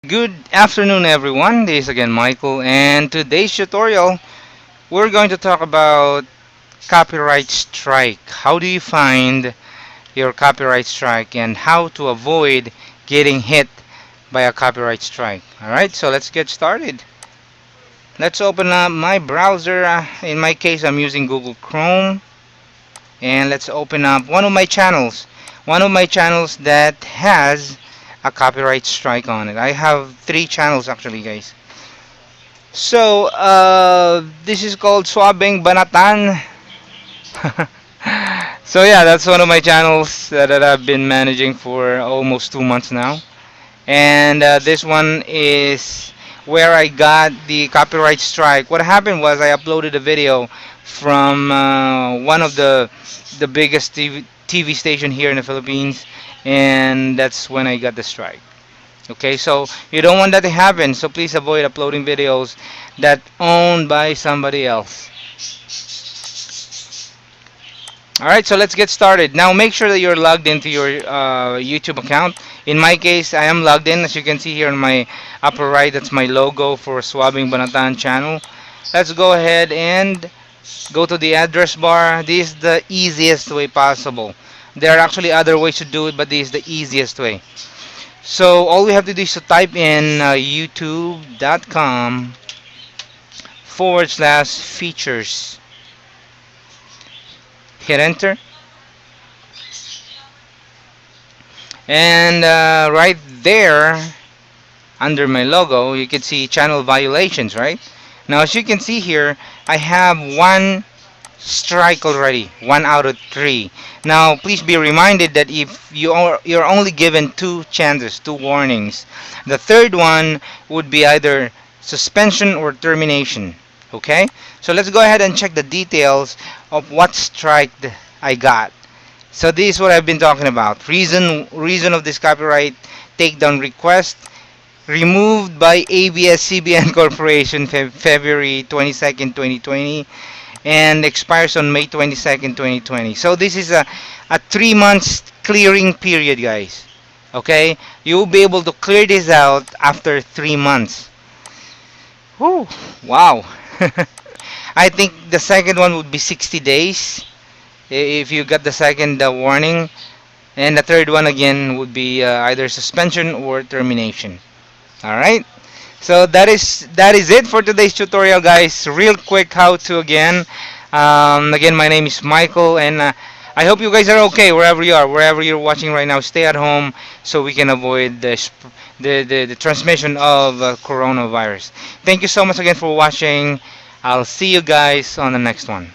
Good afternoon, everyone. This is again Michael, and today's tutorial we're going to talk about copyright strike. How do you find your copyright strike and how to avoid getting hit by a copyright strike? Alright, so let's get started. Let's open up my browser. In my case, I'm using Google Chrome, and let's open up one of my channels. One of my channels that has a copyright strike on it. I have three channels actually, guys. So, this is called Swabing Banatan. So yeah, that's one of my channels that I've been managing for almost 2 months now. And this one is where I got the copyright strike. What happened was I uploaded a video from one of the biggest TV station here in the Philippines, and that's when I got the strike. Okay, so you don't want that to happen, so please avoid uploading videos that owned by somebody else. Alright, so let's get started. Now make sure that you're logged into your YouTube account. In my case, I am logged in. As you can see here on my upper right, that's my logo for Swabbing Banatan channel. Let's go ahead and go to the address bar. This is the easiest way possible. There are actually other ways to do it, but this is the easiest way. So all we have to do is to type in youtube.com/features. Hit enter. And right there, under my logo, you can see channel violations, right? Now, as you can see here, I have one strike already, 1 out of 3. Now, please be reminded that if you're only given two chances, two warnings, the third one would be either suspension or termination. Okay? So let's go ahead and check the details of what strike I got. So this is what I've been talking about. Reason of this copyright takedown request removed by ABS-CBN Corporation February 22nd, 2020, and expires on May 22nd, 2020. So this is a 3 months clearing period, guys. Okay? You'll be able to clear this out after 3 months. Whew, wow. I think the second one would be 60 days if you got the second warning. And the third one again would be either suspension or termination. Alright? So that is it for today's tutorial, guys. Real quick how to again. Again, my name is Michael, and I hope you guys are okay wherever you are, wherever you're watching right now. Stay at home so we can avoid the transmission of coronavirus. Thank you so much again for watching. I'll see you guys on the next one.